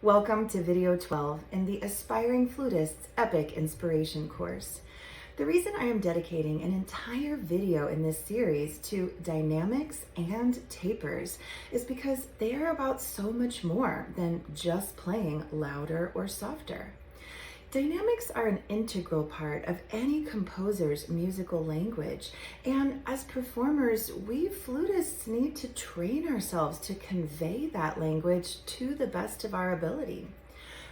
Welcome to video 12 in the Aspiring Flutists Epic Inspiration course. The reason I am dedicating an entire video in this series to dynamics and tapers is because they are about so much more than just playing louder or softer. Dynamics are an integral part of any composer's musical language, and as performers, we flutists need to train ourselves to convey that language to the best of our ability.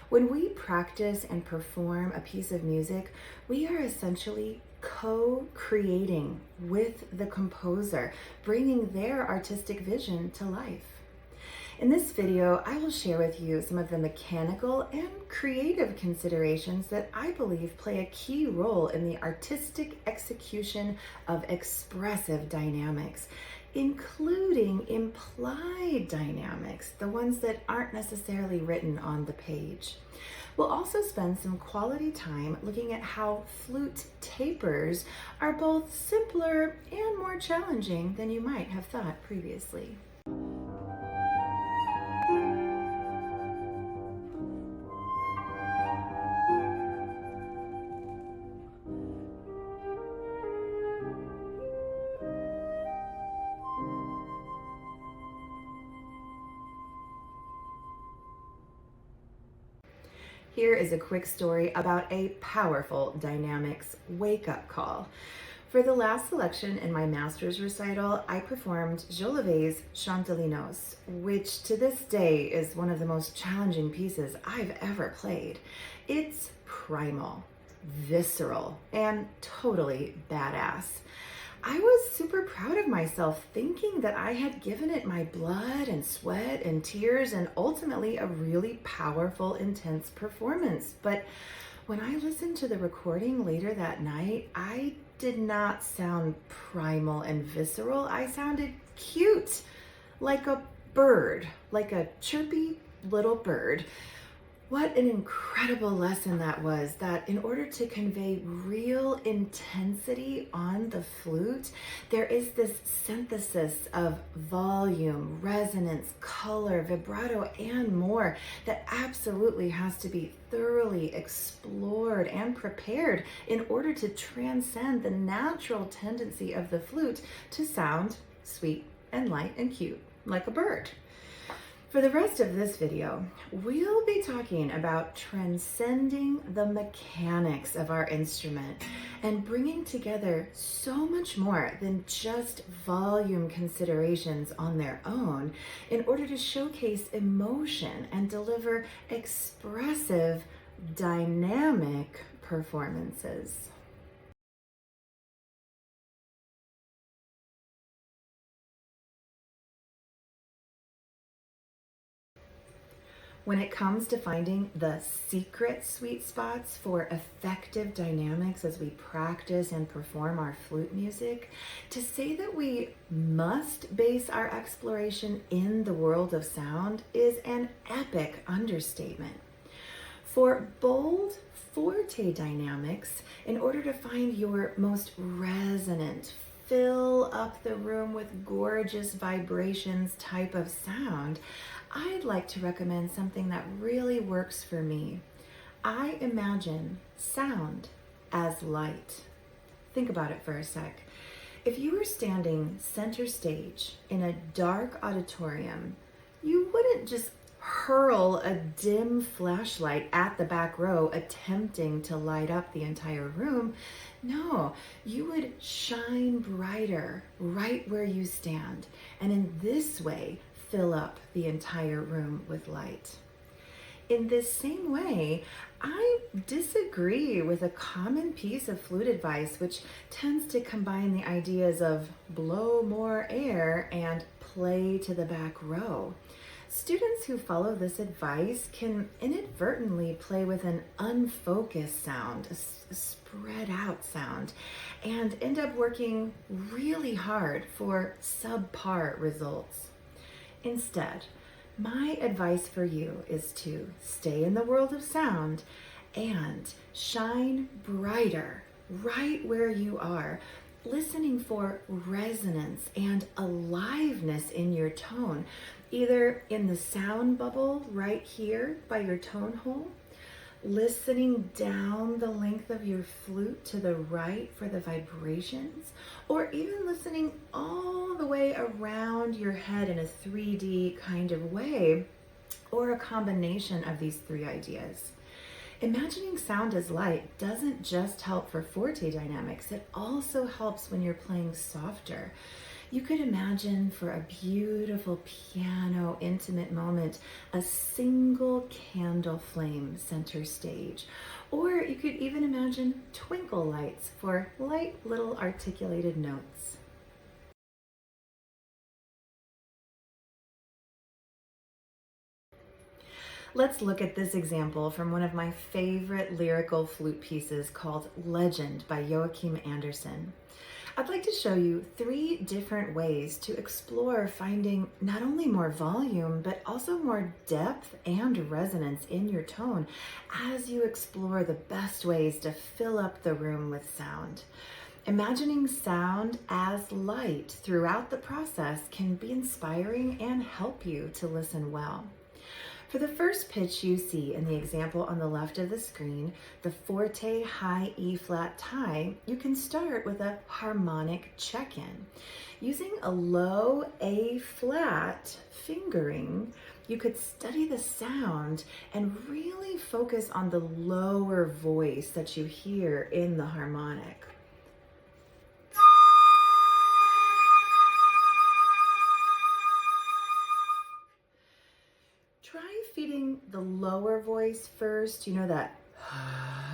When we practice and perform a piece of music, we are essentially co-creating with the composer, bringing their artistic vision to life. In this video, I will share with you some of the mechanical and creative considerations that I believe play a key role in the artistic execution of expressive dynamics, including implied dynamics, the ones that aren't necessarily written on the page. We'll also spend some quality time looking at how flute tapers are both simpler and more challenging than you might have thought previously. Here is a quick story about a powerful dynamics wake-up call. For the last selection in my master's recital, I performed Jolivet's Chantelinos, which to this day is one of the most challenging pieces I've ever played. It's primal, visceral, and totally badass. I was super proud of myself, thinking that I had given it my blood and sweat and tears and ultimately a really powerful, intense performance. But when I listened to the recording later that night, I did not sound primal and visceral. I sounded cute, like a bird, like a chirpy little bird. What an incredible lesson that was, that in order to convey real intensity on the flute, there is this synthesis of volume, resonance, color, vibrato, and more that absolutely has to be thoroughly explored and prepared in order to transcend the natural tendency of the flute to sound sweet and light and cute, like a bird. For the rest of this video, we'll be talking about transcending the mechanics of our instrument and bringing together so much more than just volume considerations on their own in order to showcase emotion and deliver expressive, dynamic performances. When it comes to finding the secret sweet spots for effective dynamics as we practice and perform our flute music, to say that we must base our exploration in the world of sound is an epic understatement. For bold forte dynamics, in order to find your most resonant, fill up the room with gorgeous vibrations type of sound, I'd like to recommend something that really works for me. I imagine sound as light. Think about it for a sec. If you were standing center stage in a dark auditorium, you wouldn't just hurl a dim flashlight at the back row attempting to light up the entire room. No, you would shine brighter right where you stand, and in this way fill up the entire room with light. In this same way, I disagree with a common piece of flute advice which tends to combine the ideas of blow more air and play to the back row. Students who follow this advice can inadvertently play with an unfocused sound, a spread out sound, and end up working really hard for subpar results. Instead, my advice for you is to stay in the world of sound and shine brighter right where you are, listening for resonance and aliveness in your tone, either in the sound bubble right here by your tone hole, listening down the length of your flute to the right for the vibrations, or even listening all the way around your head in a 3D kind of way, or a combination of these three ideas. Imagining sound as light doesn't just help for forte dynamics, it also helps when you're playing softer. You could imagine for a beautiful piano intimate moment, a single candle flame center stage. Or you could even imagine twinkle lights for light little articulated notes. Let's look at this example from one of my favorite lyrical flute pieces called Legend by Joachim Andersen. I'd like to show you 3 different ways to explore finding not only more volume, but also more depth and resonance in your tone as you explore the best ways to fill up the room with sound. Imagining sound as light throughout the process can be inspiring and help you to listen well. For the first pitch you see in the example on the left of the screen, the forte high E flat tie, you can start with a harmonic check-in. Using a low A flat fingering, you could study the sound and really focus on the lower voice that you hear in the harmonic. Try feeding the lower voice first, you know, that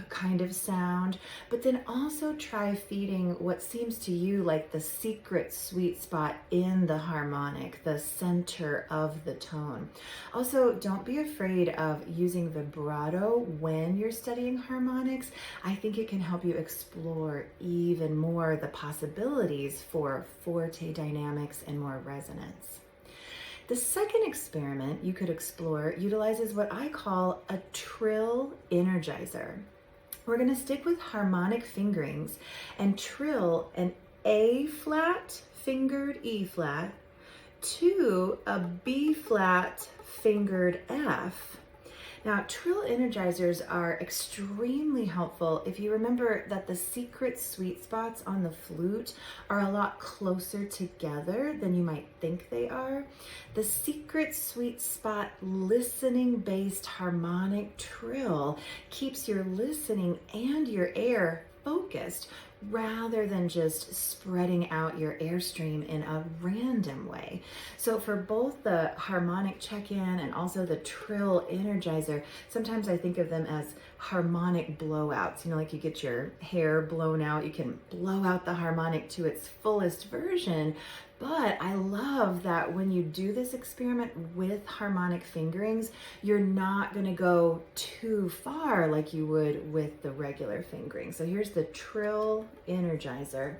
kind of sound, but then also try feeding what seems to you like the secret sweet spot in the harmonic, the center of the tone. Also, don't be afraid of using vibrato when you're studying harmonics. I think it can help you explore even more the possibilities for forte dynamics and more resonance. The second experiment you could explore utilizes what I call a trill energizer. We're going to stick with harmonic fingerings and trill an A flat fingered E flat to a B flat fingered F. Now, trill energizers are extremely helpful if you remember that the secret sweet spots on the flute are a lot closer together than you might think they are. The secret sweet spot listening-based harmonic trill keeps your listening and your air focused rather than just spreading out your airstream in a random way. So for both the harmonic check-in and also the trill energizer, sometimes I think of them as harmonic blowouts. You know, like you get your hair blown out, you can blow out the harmonic to its fullest version. But I love that when you do this experiment with harmonic fingerings, you're not going to go too far like you would with the regular fingering. So here's the trill energizer.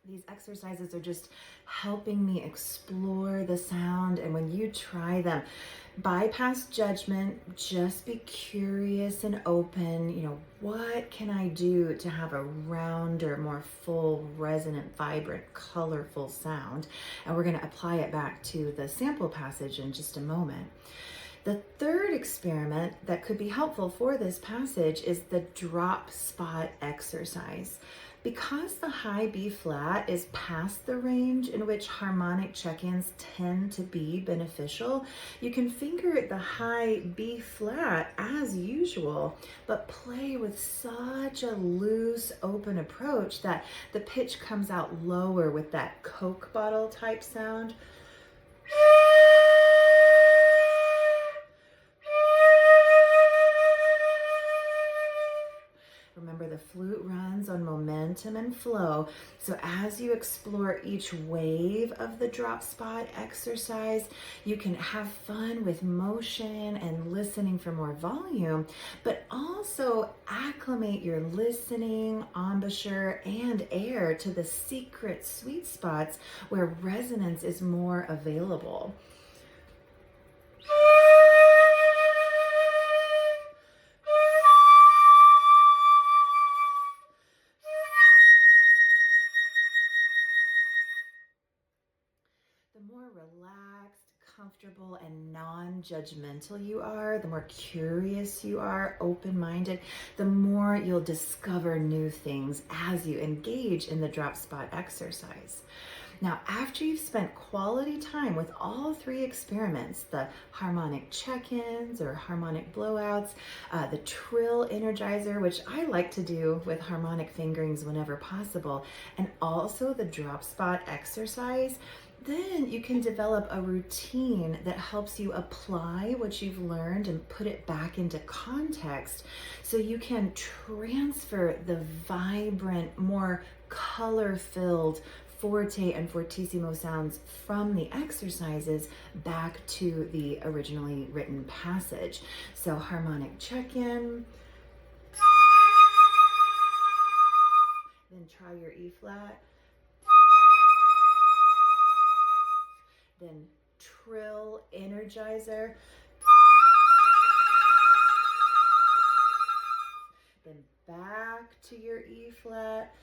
These exercises are just helping me explore the sound, and when you try them, bypass judgment, just be curious and open. You know, what can I do to have a rounder, more full, resonant, vibrant, colorful sound? And we're going to apply it back to the sample passage in just a moment. The third experiment that could be helpful for this passage is the drop spot exercise. Because the high B flat is past the range in which harmonic check-ins tend to be beneficial, you can finger the high B flat as usual, but play with such a loose, open approach that the pitch comes out lower with that Coke bottle type sound. Remember, the flute runs on momentum and flow, so as you explore each wave of the drop spot exercise, you can have fun with motion and listening for more volume, but also acclimate your listening, embouchure, and air to the secret sweet spots where resonance is more available. comfortable and non-judgmental you are, the more curious you are, open-minded, the more you'll discover new things as you engage in the drop spot exercise. Now, after you've spent quality time with all three experiments, the harmonic check-ins or harmonic blowouts, the trill energizer, which I like to do with harmonic fingerings whenever possible, and also the drop spot exercise, then you can develop a routine that helps you apply what you've learned and put it back into context so you can transfer the vibrant, more color-filled forte and fortissimo sounds from the exercises back to the originally written passage. So harmonic check-in, then try your E flat, then trill energizer, then back to your E flat,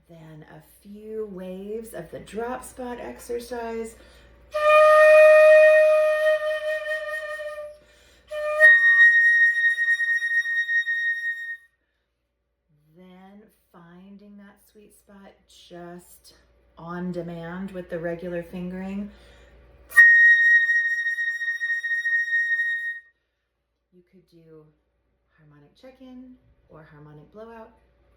then a few waves of the drop spot exercise. Then finding that sweet spot just on demand with the regular fingering. You could do harmonic check-in or harmonic blowout,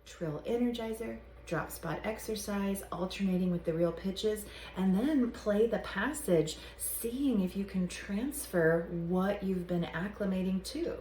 trill energizer, drop spot exercise, alternating with the real pitches, and then play the passage, seeing if you can transfer what you've been acclimating to.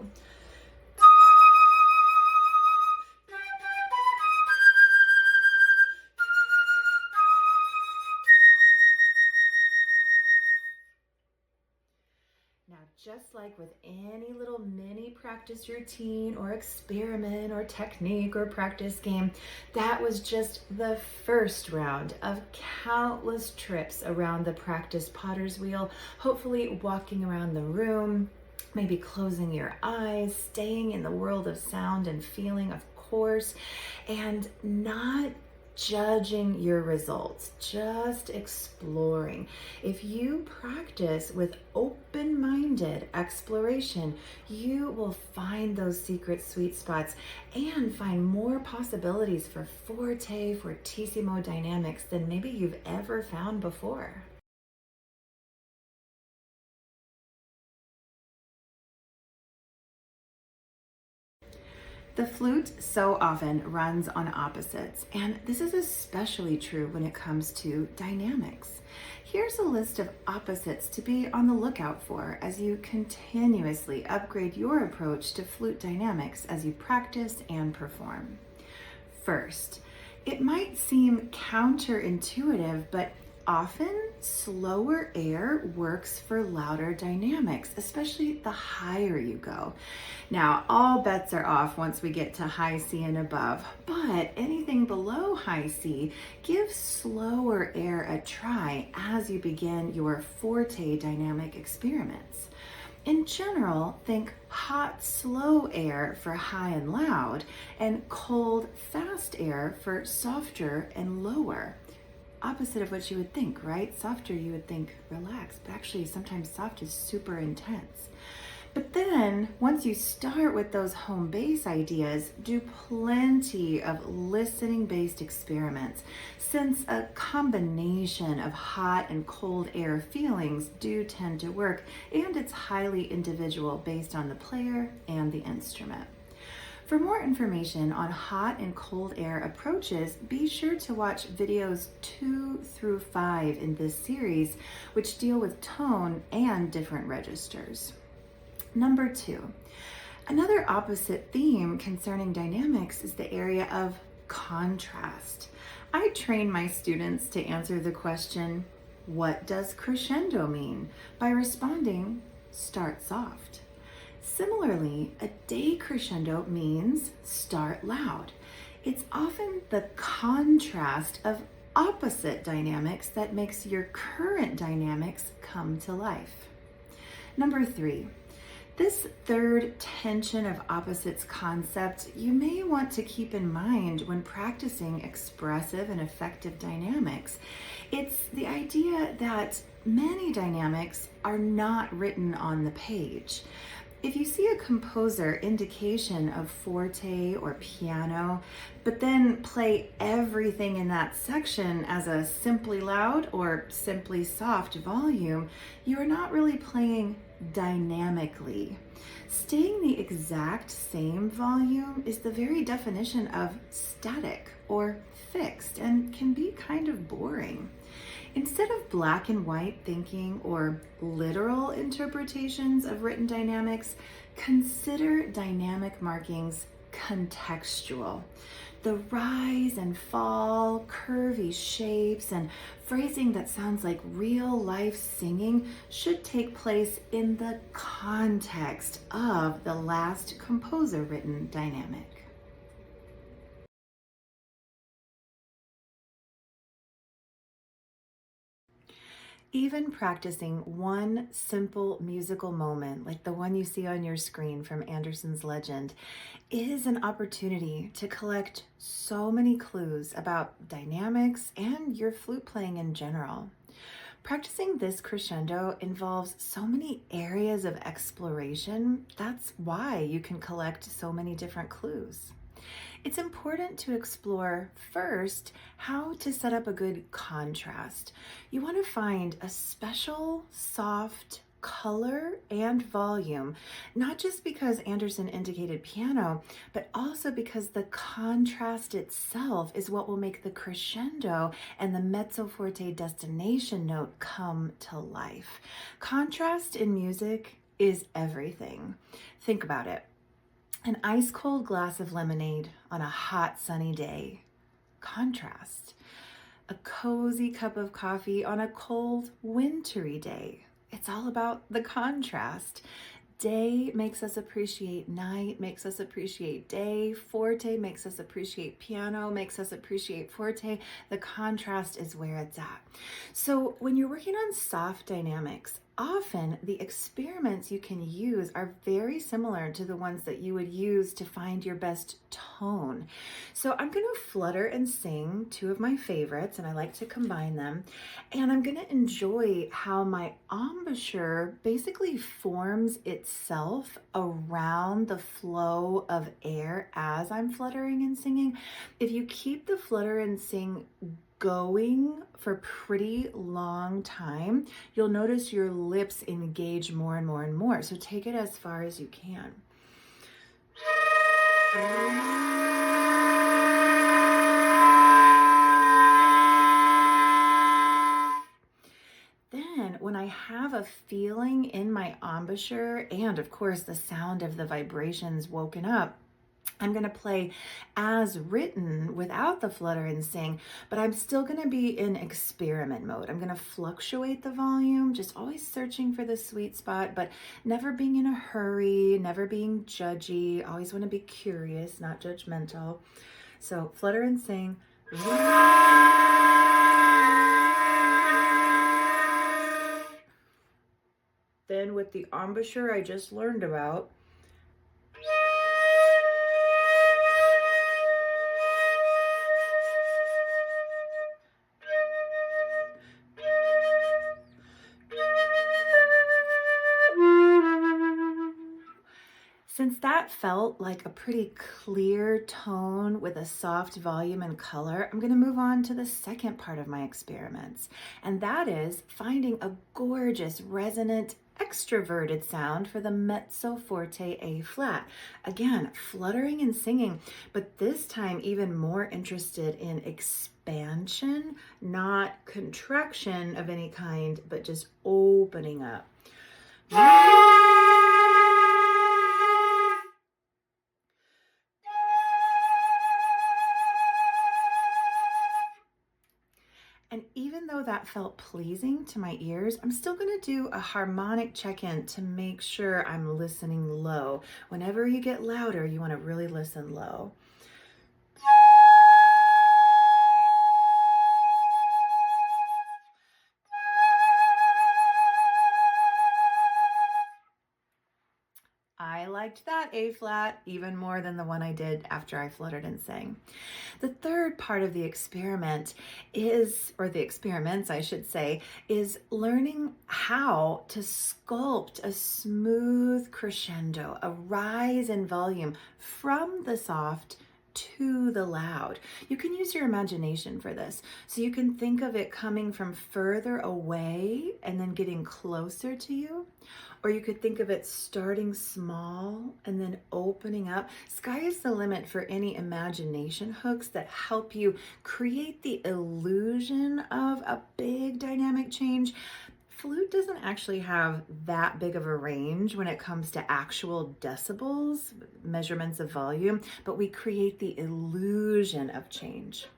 Now, just like with any little mini practice routine or experiment or technique or practice game, that was just the first round of countless trips around the practice potter's wheel, hopefully walking around the room, maybe closing your eyes, staying in the world of sound and feeling, of course, and not judging your results, just exploring. If you practice with open-minded exploration, you will find those secret sweet spots and find more possibilities for forte, fortissimo dynamics than maybe you've ever found before. The flute so often runs on opposites, and this is especially true when it comes to dynamics. Here's a list of opposites to be on the lookout for as you continuously upgrade your approach to flute dynamics as you practice and perform. First, it might seem counterintuitive, but often slower air works for louder dynamics, especially the higher you go. Now, all bets are off once we get to high C and above, but anything below high C, give slower air a try as you begin your forte dynamic experiments. In general, think hot, slow air for high and loud, and cold, fast air for softer and lower. Opposite of what you would think, right? Softer, you would think relaxed, but actually sometimes soft is super intense. But then once you start with those home base ideas, do plenty of listening based experiments, since a combination of hot and cold air feelings do tend to work, and it's highly individual based on the player and the instrument. For more information on hot and cold air approaches, be sure to watch videos 2 through 5 in this series, which deal with tone and different registers. Number 2, another opposite theme concerning dynamics is the area of contrast. I train my students to answer the question, what does crescendo mean? By responding, start soft. Similarly, a decrescendo means start loud. It's often the contrast of opposite dynamics that makes your current dynamics come to life. Number 3, This third tension of opposites concept you may want to keep in mind when practicing expressive and effective dynamics. It's the idea that many dynamics are not written on the page. If you see a composer indication of forte or piano, but then play everything in that section as a simply loud or simply soft volume, you are not really playing dynamically. Staying the exact same volume is the very definition of static or fixed and can be kind of boring. Instead of black and white thinking or literal interpretations of written dynamics, consider dynamic markings contextual. The rise and fall, curvy shapes, and phrasing that sounds like real life singing should take place in the context of the last composer written dynamic. Even practicing one simple musical moment, like the one you see on your screen from Andersen's Legend, is an opportunity to collect so many clues about dynamics and your flute playing in general. Practicing this crescendo involves so many areas of exploration. That's why you can collect so many different clues. It's important to explore first how to set up a good contrast. You want to find a special, soft color and volume, not just because Andersen indicated piano, but also because the contrast itself is what will make the crescendo and the mezzo forte destination note come to life. Contrast in music is everything. Think about it. An ice cold glass of lemonade on a hot sunny day. Contrast. A cozy cup of coffee on a cold wintry day. It's all about the contrast. Day makes us appreciate night, makes us appreciate day. Forte makes us appreciate piano, makes us appreciate forte. The contrast is where it's at. So when you're working on soft dynamics, often the experiments you can use are very similar to the ones that you would use to find your best tone. So I'm going to flutter and sing two of my favorites, and I like to combine them. And I'm going to enjoy how my embouchure basically forms itself around the flow of air as I'm fluttering and singing. If you keep the flutter and sing going for a pretty long time, you'll notice your lips engage more and more and more. So take it as far as you can. Then when I have a feeling in my embouchure and of course the sound of the vibrations woken up, I'm going to play as written without the flutter and sing, but I'm still going to be in experiment mode. I'm going to fluctuate the volume, just always searching for the sweet spot, but never being in a hurry, never being judgy. Always want to be curious, not judgmental. So flutter and sing. Then with the embouchure I just learned about, since that felt like a pretty clear tone with a soft volume and color, I'm going to move on to the second part of my experiments. And that is finding a gorgeous, resonant, extroverted sound for the mezzo forte A flat. Again, fluttering and singing, but this time even more interested in expansion, not contraction of any kind, but just opening up. And even though that felt pleasing to my ears, I'm still going to do a harmonic check-in to make sure I'm listening low. Whenever you get louder, you want to really listen low. I liked that A flat even more than the one I did after I fluttered and sang. The third part of the experiment is, or the experiments I should say, is learning how to sculpt a smooth crescendo, a rise in volume from the soft to the loud. You can use your imagination for this. So you can think of it coming from further away and then getting closer to you. Or you could think of it starting small and then opening up. Sky is the limit for any imagination hooks that help you create the illusion of a big dynamic change. Flute doesn't actually have that big of a range when it comes to actual decibels, measurements of volume, but we create the illusion of change.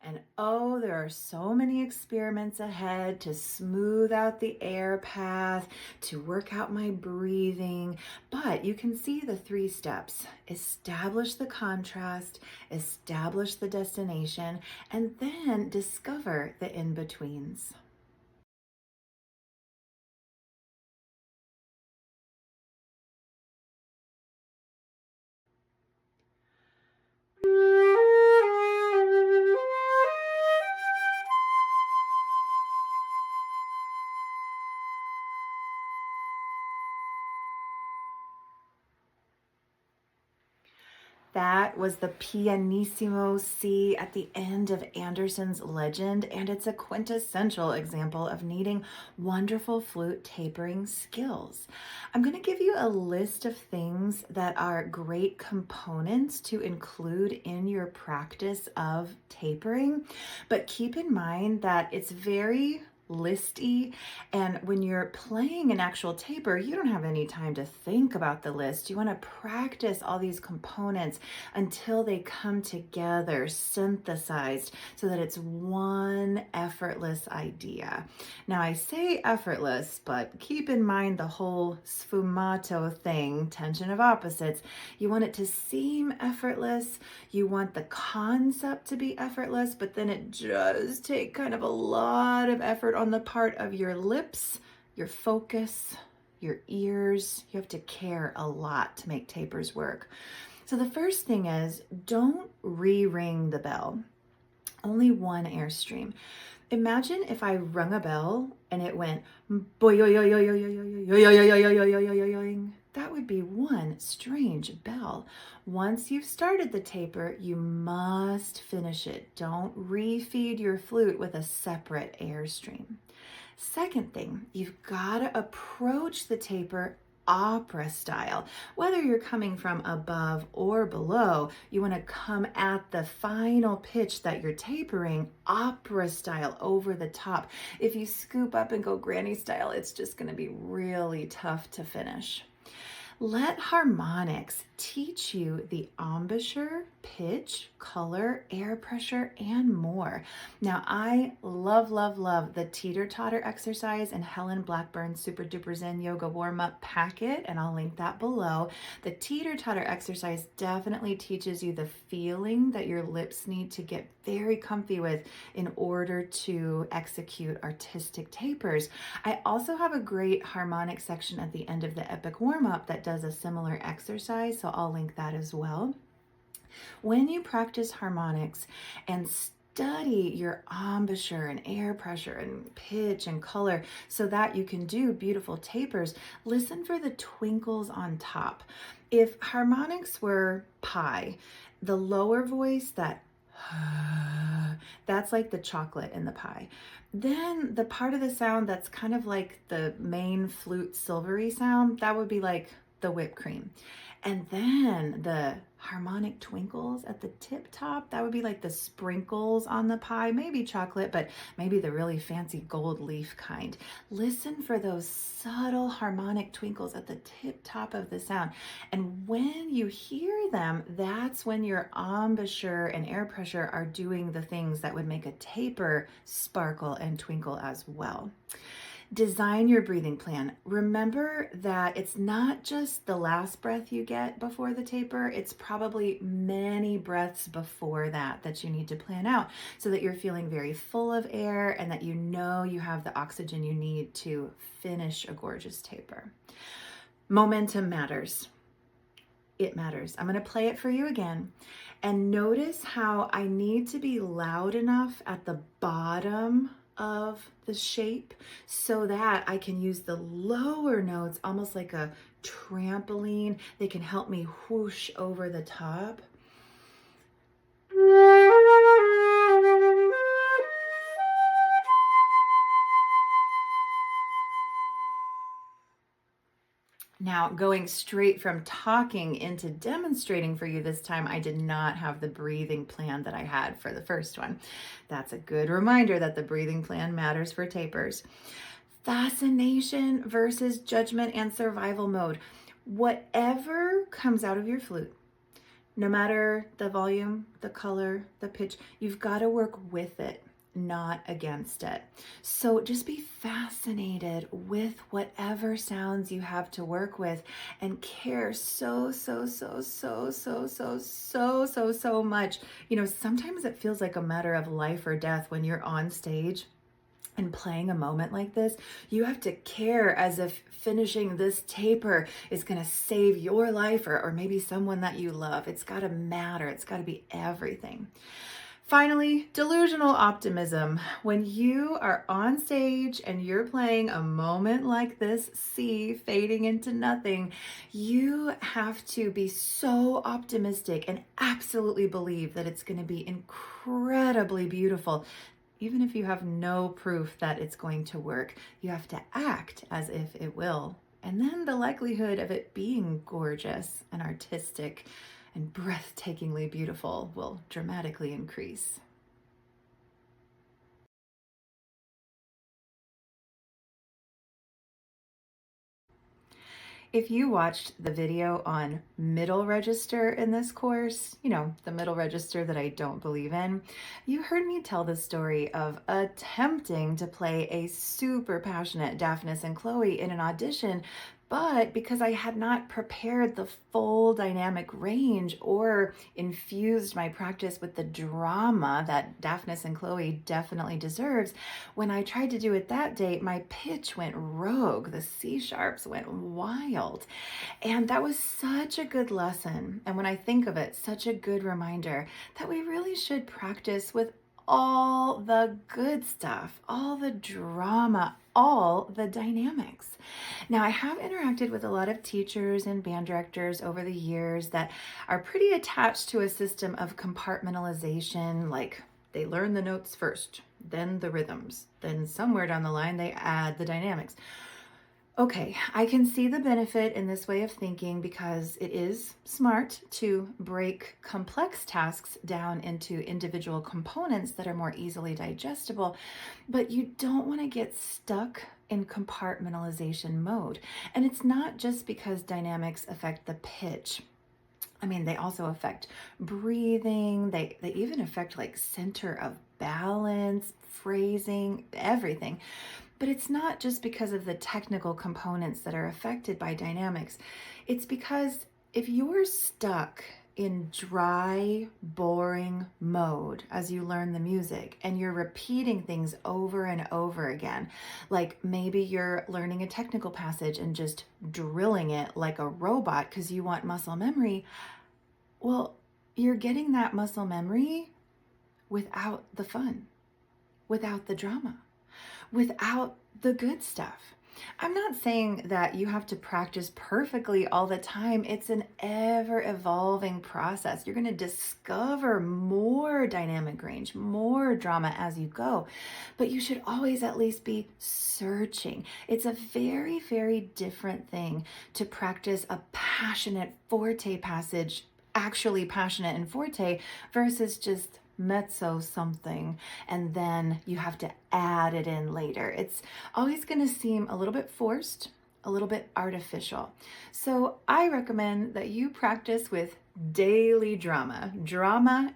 And oh, there are so many experiments ahead to smooth out the air path, to work out my breathing, but you can see the 3 steps. Establish the contrast, establish the destination, and then discover the in-betweens. That was the pianissimo C at the end of Anderson's Legend, and it's a quintessential example of needing wonderful flute tapering skills. I'm going to give you a list of things that are great components to include in your practice of tapering, but keep in mind that it's very listy, and when you're playing an actual taper, you don't have any time to think about the list. You want to practice all these components until they come together, synthesized, so that it's one effortless idea. Now I say effortless, but keep in mind the whole sfumato thing, tension of opposites. You want it to seem effortless, you want the concept to be effortless, but then it does take kind of a lot of effort on the part of your lips, your focus, your ears. You have to care a lot to make tapers work. So the first thing is, don't re-ring the bell. Only one airstream. Imagine if I rung a bell and it went boing. That would be one strange bell. Once you've started the taper, you must finish it. Don't refeed your flute with a separate airstream. Second thing, you've got to approach the taper opera style. Whether you're coming from above or below, you want to come at the final pitch that you're tapering opera style, over the top. If you scoop up and go granny style, it's just going to be really tough to finish. Let harmonics teach you the embouchure, pitch, color, air pressure, and more. Now, I love the teeter-totter exercise in Helen Blackburn's Super Duper Zen Yoga Warm-Up packet, and I'll link that below. The teeter-totter exercise definitely teaches you the feeling that your lips need to get very comfy with in order to execute artistic tapers. I also have a great harmonic section at the end of the epic warm-up that does a similar exercise, so I'll link that as well. When you practice harmonics and study your embouchure and air pressure and pitch and color so that you can do beautiful tapers, listen for the twinkles on top. If harmonics were pie, the lower voice, that's like the chocolate in the pie. Then the part of the sound that's kind of like the main flute silvery sound, that would be like the whipped cream. And then the harmonic twinkles at the tip top, that would be like the sprinkles on the pie, maybe chocolate, but maybe the really fancy gold leaf kind. Listen for those subtle harmonic twinkles at the tip top of the sound. And when you hear them, that's when your embouchure and air pressure are doing the things that would make a taper sparkle and twinkle as well. Design your breathing plan. Remember that it's not just the last breath you get before the taper, it's probably many breaths before that you need to plan out so that you're feeling very full of air and that you know you have the oxygen you need to finish a gorgeous taper. Momentum matters. It matters. I'm going to play it for you again. And notice how I need to be loud enough at the bottom of the shape so that I can use the lower notes almost like a trampoline. They can help me whoosh over the top. Now, going straight from talking into demonstrating for you this time, I did not have the breathing plan that I had for the first one. That's a good reminder that the breathing plan matters for tapers. Fascination versus judgment and survival mode. Whatever comes out of your flute, no matter the volume, the color, the pitch, you've got to work with it, not against it. So just be fascinated with whatever sounds you have to work with and care so much. You know, sometimes it feels like a matter of life or death when you're on stage and playing a moment like this. You have to care as if finishing this taper is going to save your life or maybe someone that you love. It's got to matter. It's got to be everything. Finally, delusional optimism. When you are on stage and you're playing a moment like this, C fading into nothing, you have to be so optimistic and absolutely believe that it's going to be incredibly beautiful. Even if you have no proof that it's going to work, you have to act as if it will. And then the likelihood of it being gorgeous and artistic and breathtakingly beautiful will dramatically increase. If you watched the video on middle register in this course, you know, the middle register that I don't believe in, you heard me tell the story of attempting to play a super passionate Daphnis and Chloe in an audition, but because I had not prepared the full dynamic range or infused my practice with the drama that Daphnis and Chloe definitely deserves, when I tried to do it that day, my pitch went rogue. The C sharps went wild. And that was such a good lesson. And when I think of it, such a good reminder that we really should practice with all the good stuff, all the drama, all the dynamics. Now, I have interacted with a lot of teachers and band directors over the years that are pretty attached to a system of compartmentalization, like they learn the notes first, then the rhythms, then somewhere down the line they add the dynamics. Okay, I can see the benefit in this way of thinking because it is smart to break complex tasks down into individual components that are more easily digestible, but you don't want to get stuck in compartmentalization mode. And it's not just because dynamics affect the pitch. I mean, they also affect breathing. They even affect like center of balance, phrasing, everything. But it's not just because of the technical components that are affected by dynamics. It's because if you're stuck in dry, boring mode as you learn the music and you're repeating things over and over again, like maybe you're learning a technical passage and just drilling it like a robot because you want muscle memory, well, you're getting that muscle memory without the fun, without the drama, without the good stuff. I'm not saying that you have to practice perfectly all the time. It's an ever evolving process. You're going to discover more dynamic range, more drama as you go, but you should always at least be searching. It's a very, very different thing to practice a passionate forte passage, actually passionate and forte, versus just mezzo something and then you have to add it in later. It's always going to seem a little bit forced, a little bit artificial. So I recommend that you practice with daily drama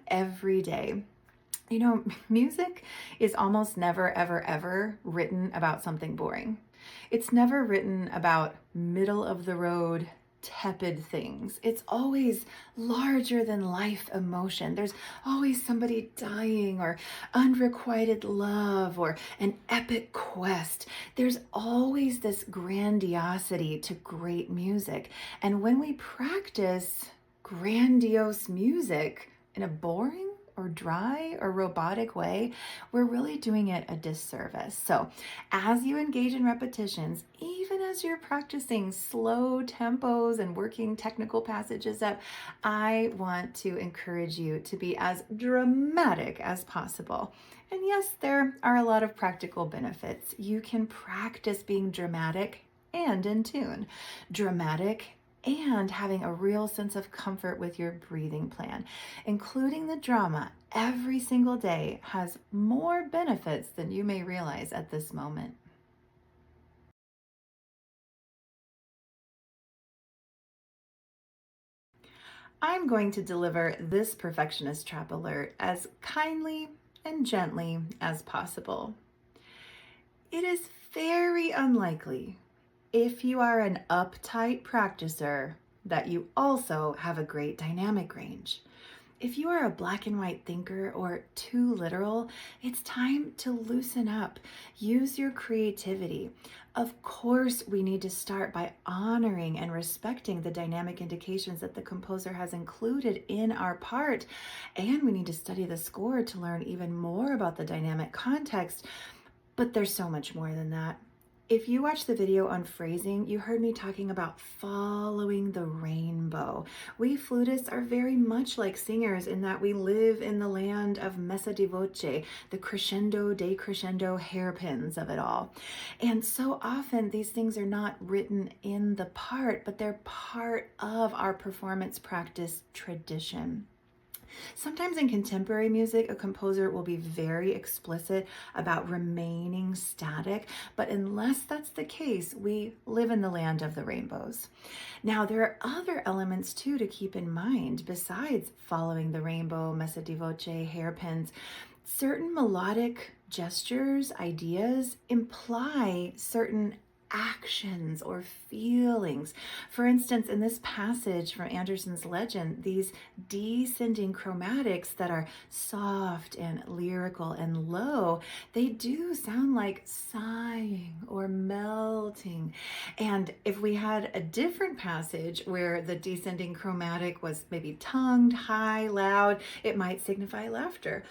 every day. You know, music is almost never, ever, ever written about something boring. It's never written about middle of the road, tepid things. It's always larger than life emotion. There's always somebody dying, or unrequited love, or an epic quest. There's always this grandiosity to great music. And when we practice grandiose music in a boring or dry or robotic way, we're really doing it a disservice. So as you engage in repetitions, even as you're practicing slow tempos and working technical passages up, I want to encourage you to be as dramatic as possible. And yes, there are a lot of practical benefits. You can practice being dramatic and in tune. Dramatic and having a real sense of comfort with your breathing plan. Including the drama every single day has more benefits than you may realize at this moment. I'm going to deliver this perfectionist trap alert as kindly and gently as possible. It is very unlikely, if you are an uptight practicer, that you also have a great dynamic range. If you are a black and white thinker or too literal, it's time to loosen up. Use your creativity. Of course, we need to start by honoring and respecting the dynamic indications that the composer has included in our part. And we need to study the score to learn even more about the dynamic context. But there's so much more than that. If you watched the video on phrasing, you heard me talking about following the rainbow. We flutists are very much like singers in that we live in the land of messa di voce, the crescendo, decrescendo hairpins of it all. And so often these things are not written in the part, but they're part of our performance practice tradition. Sometimes in contemporary music, a composer will be very explicit about remaining static, but unless that's the case, we live in the land of the rainbows. Now, there are other elements too to keep in mind besides following the rainbow, messa di voce, hairpins. Certain melodic gestures, ideas imply certain actions or feelings. For instance, in this passage from Anderson's Legend, these descending chromatics that are soft and lyrical and low, they do sound like sighing or melting. And if we had a different passage where the descending chromatic was maybe tongued, high, loud, it might signify laughter.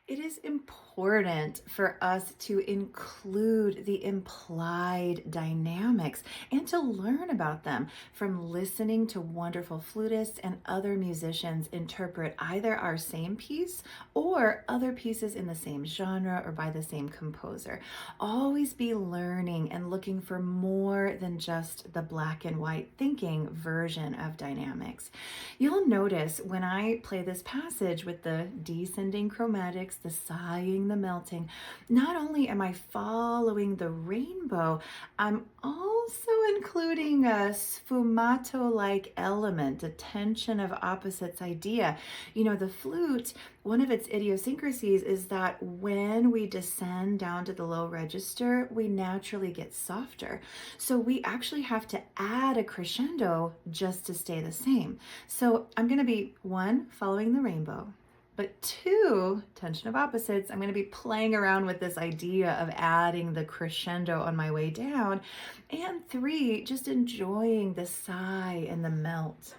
It is important for us to include the implied dynamics and to learn about them from listening to wonderful flutists and other musicians interpret either our same piece or other pieces in the same genre or by the same composer. Always be learning and looking for more than just the black and white thinking version of dynamics. You'll notice when I play this passage with the descending chromatics, the sighing, the melting, not only am I following the rainbow, I'm also including a sfumato-like element, a tension of opposites idea. You know, the flute, one of its idiosyncrasies is that when we descend down to the low register, we naturally get softer. So we actually have to add a crescendo just to stay the same. So I'm going to be, one, following the rainbow, but two, tension of opposites, I'm going to be playing around with this idea of adding the crescendo on my way down. And three, just enjoying the sigh and the melt.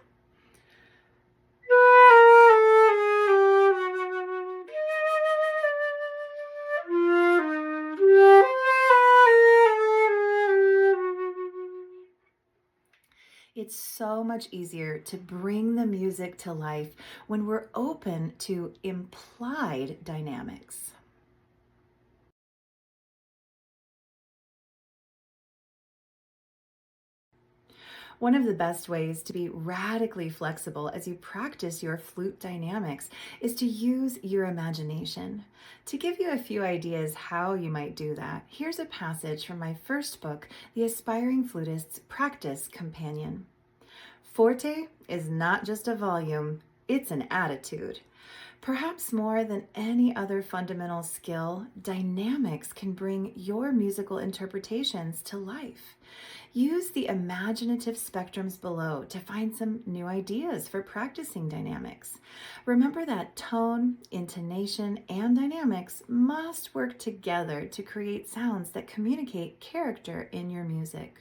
It's so much easier to bring the music to life when we're open to implied dynamics. One of the best ways to be radically flexible as you practice your flute dynamics is to use your imagination. To give you a few ideas how you might do that, here's a passage from my first book, The Aspiring Flutist's Practice Companion. Forte is not just a volume, it's an attitude. Perhaps more than any other fundamental skill, dynamics can bring your musical interpretations to life. Use the imaginative spectrums below to find some new ideas for practicing dynamics. Remember that tone, intonation, and dynamics must work together to create sounds that communicate character in your music.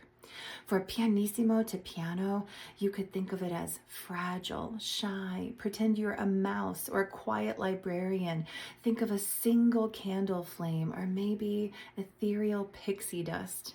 For pianissimo to piano, you could think of it as fragile, shy. Pretend you're a mouse or a quiet librarian. Think of a single candle flame or maybe ethereal pixie dust.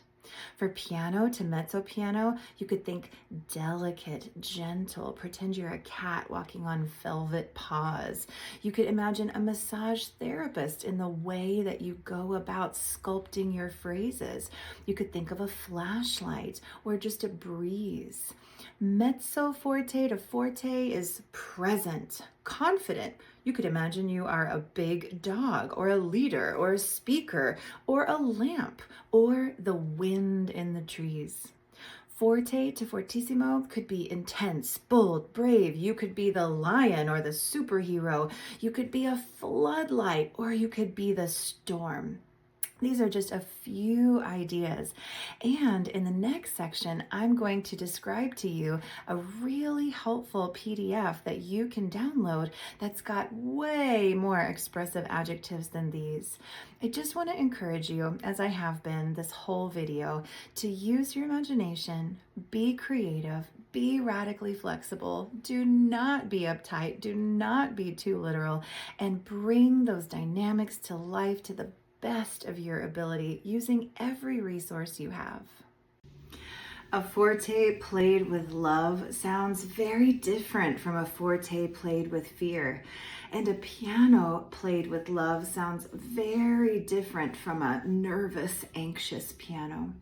For piano to mezzo piano, you could think delicate, gentle. Pretend you're a cat walking on velvet paws. You could imagine a massage therapist in the way that you go about sculpting your phrases. You could think of a flashlight or just a breeze. Mezzo forte to forte is present, confident. You could imagine you are a big dog or a leader or a speaker or a lamp or the wind in the trees. Forte to fortissimo could be intense, bold, brave. You could be the lion or the superhero. You could be a floodlight or you could be the storm. These are just a few ideas. And in the next section, I'm going to describe to you a really helpful PDF that you can download that's got way more expressive adjectives than these. I just want to encourage you, as I have been this whole video, to use your imagination, be creative, be radically flexible, do not be uptight, do not be too literal, and bring those dynamics to life to the best of your ability using every resource you have. A forte played with love sounds very different from a forte played with fear. And a piano played with love sounds very different from a nervous, anxious piano.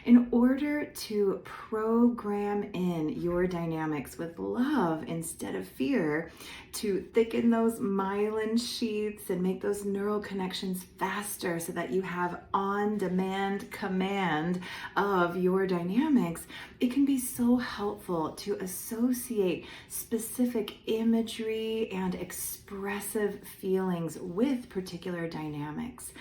In order to program in your dynamics with love instead of fear, to thicken those myelin sheaths and make those neural connections faster so that you have on-demand command of your dynamics, it can be so helpful to associate specific imagery and expressive feelings with particular dynamics.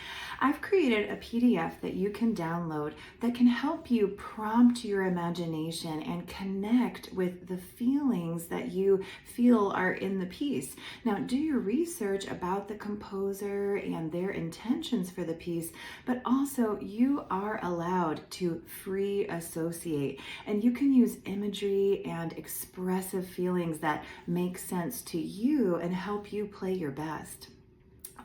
I've created a PDF that you can download that can help you prompt your imagination and connect with the feelings that you feel are in the piece. Now, do your research about the composer and their intentions for the piece, but also you are allowed to free associate, and you can use imagery and expressive feelings that make sense to you and help you play your best.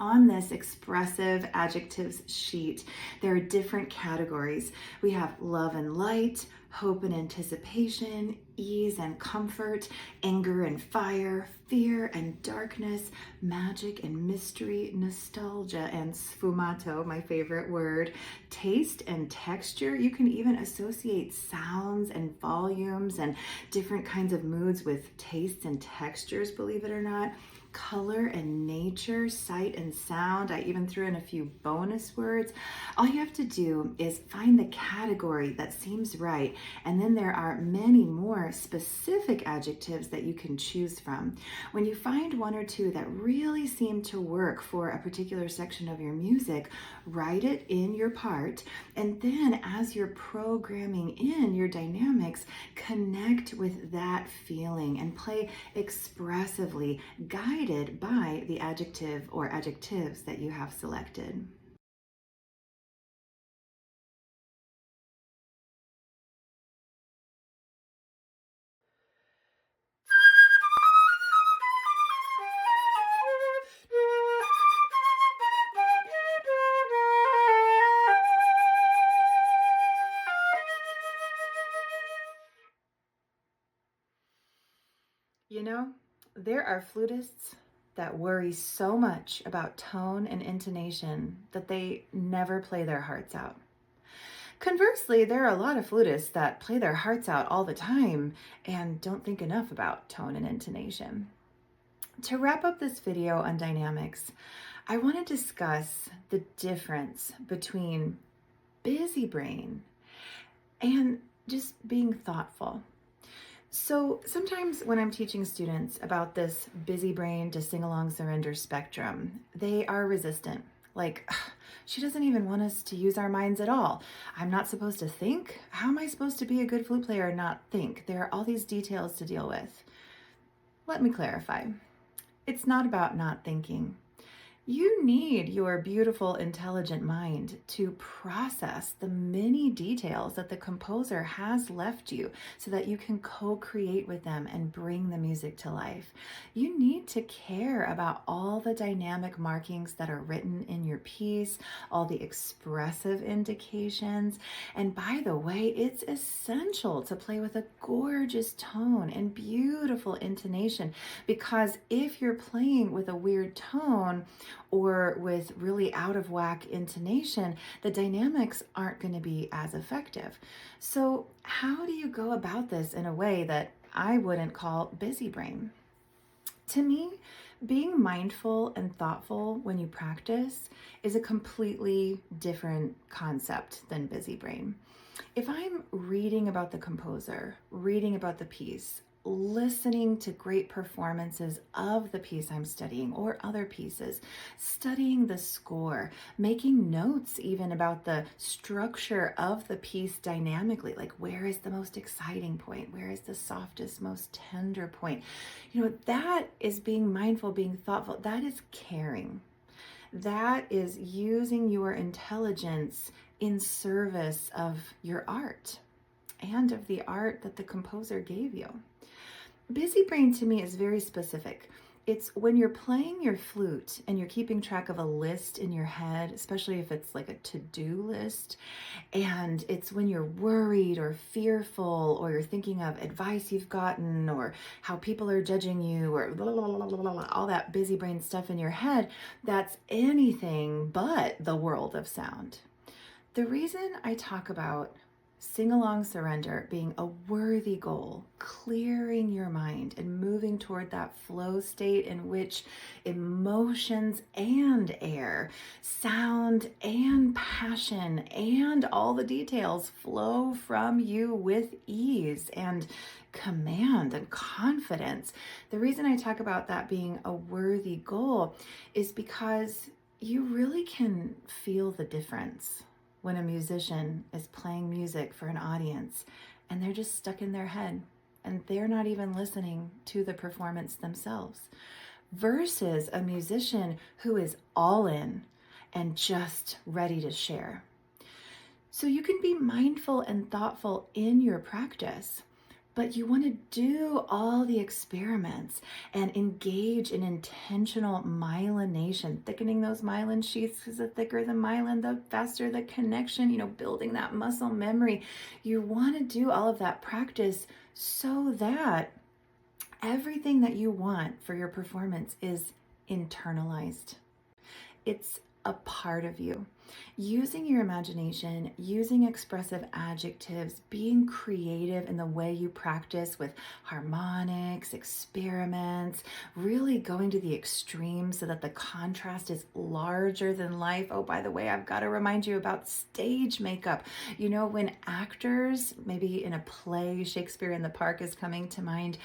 On this expressive adjectives sheet, there are different categories. We have love and light, hope and anticipation, ease and comfort, anger and fire, fear and darkness, magic and mystery, nostalgia and sfumato, my favorite word, taste and texture. You can even associate sounds and volumes and different kinds of moods with tastes and textures, believe it or not. Color and nature, sight and sound. I even threw in a few bonus words. All you have to do is find the category that seems right, and then there are many more specific adjectives that you can choose from. When you find one or two that really seem to work for a particular section of your music, write it in your part, and then as you're programming in your dynamics, connect with that feeling and play expressively, guided by the adjective or adjectives that you have selected. You know, there are flutists that worry so much about tone and intonation that they never play their hearts out. Conversely, there are a lot of flutists that play their hearts out all the time and don't think enough about tone and intonation. To wrap up this video on dynamics, I want to discuss the difference between busy brain and just being thoughtful. So sometimes when I'm teaching students about this busy brain to sing along surrender spectrum, they are resistant. Like, she doesn't even want us to use our minds at all. I'm not supposed to think? How am I supposed to be a good flute player and not think? There are all these details to deal with. Let me clarify. It's not about not thinking. You need your beautiful, intelligent mind to process the many details that the composer has left you so that you can co-create with them and bring the music to life. You need to care about all the dynamic markings that are written in your piece, all the expressive indications. And by the way, it's essential to play with a gorgeous tone and beautiful intonation, because if you're playing with a weird tone, or with really out of whack intonation, the dynamics aren't going to be as effective. So how do you go about this in a way that I wouldn't call busy brain? To me, being mindful and thoughtful when you practice is a completely different concept than busy brain. If I'm reading about the composer, reading about the piece, listening to great performances of the piece I'm studying or other pieces, studying the score, making notes even about the structure of the piece dynamically, like where is the most exciting point? Where is the softest, most tender point? That is being mindful, being thoughtful. That is caring. That is using your intelligence in service of your art and of the art that the composer gave you. Busy brain to me is very specific. It's when you're playing your flute and you're keeping track of a list in your head, especially if it's like a to-do list, and it's when you're worried or fearful, or you're thinking of advice you've gotten, or how people are judging you, or blah, blah, blah, blah, blah, blah, all that busy brain stuff in your head. That's anything but the world of sound. The reason I talk about sing-along surrender being a worthy goal, clearing your mind and moving toward that flow state in which emotions and air, sound and passion, and all the details flow from you with ease and command and confidence. The reason I talk about that being a worthy goal is because you really can feel the difference when a musician is playing music for an audience and they're just stuck in their head and they're not even listening to the performance themselves, versus a musician who is all in and just ready to share. So you can be mindful and thoughtful in your practice, but you want to do all the experiments and engage in intentional myelination, thickening those myelin sheaths, because the thicker the myelin, the faster the connection, building that muscle memory. You want to do all of that practice so that everything that you want for your performance is internalized. It's a part of you. Using your imagination, using expressive adjectives, being creative in the way you practice with harmonics, experiments, really going to the extreme so that the contrast is larger than life. Oh, by the way, I've got to remind you about stage makeup. When actors, maybe in a play, Shakespeare in the Park is coming to mind,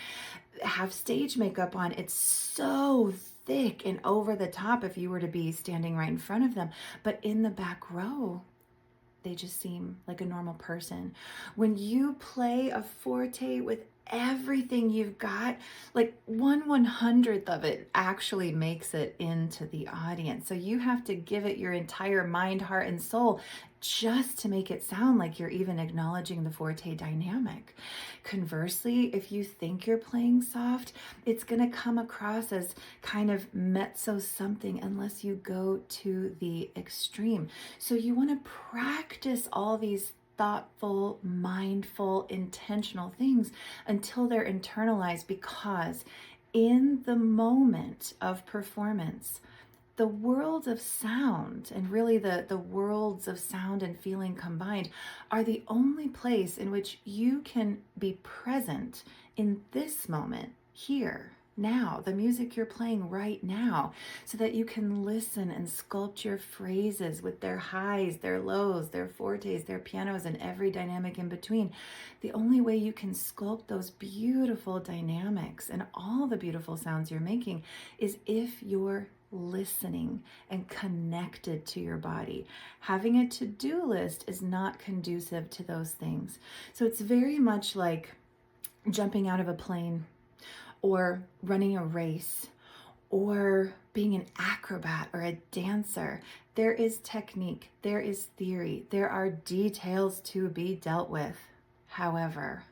have stage makeup on, it's so thick and over the top if you were to be standing right in front of them. But in the back row, they just seem like a normal person. When you play a forte with everything you've got, like 1/100th of it actually makes it into the audience. So you have to give it your entire mind, heart, and soul just to make it sound like you're even acknowledging the forte dynamic. Conversely, if you think you're playing soft, it's going to come across as kind of mezzo something unless you go to the extreme. So you want to practice all these thoughtful, mindful, intentional things until they're internalized, because in the moment of performance, the world of sound, and really the worlds of sound and feeling combined, are the only place in which you can be present in this moment, here, now, the music you're playing right now, so that you can listen and sculpt your phrases with their highs, their lows, their fortes, their pianos, and every dynamic in between. The only way you can sculpt those beautiful dynamics and all the beautiful sounds you're making is if you're listening and connected to your body. Having a to-do list is not conducive to those things. So it's very much like jumping out of a plane or running a race or being an acrobat or a dancer. There is technique, there is theory, there are details to be dealt with. However,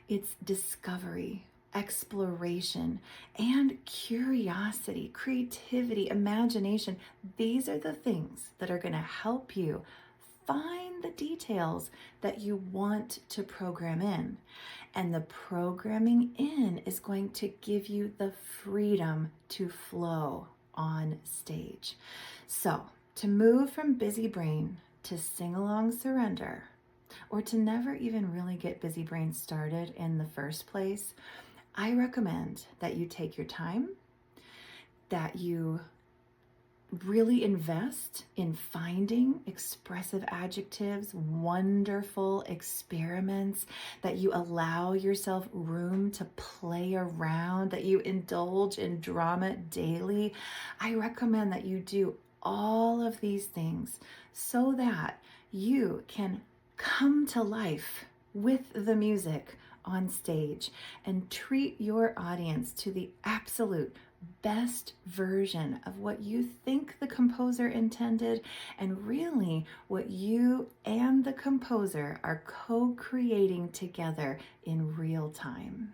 it's discovery, exploration, and curiosity, creativity, imagination. These are the things that are going to help you find the details that you want to program in. And the programming in is going to give you the freedom to flow on stage. So, to move from busy brain to sing along surrender, or to never even really get busy brain started in the first place, I recommend that you take your time, that you really invest in finding expressive adjectives, wonderful experiments, that you allow yourself room to play around, that you indulge in drama daily. I recommend that you do all of these things so that you can come to life with the music on stage and treat your audience to the absolute best version of what you think the composer intended, and really what you and the composer are co-creating together in real time.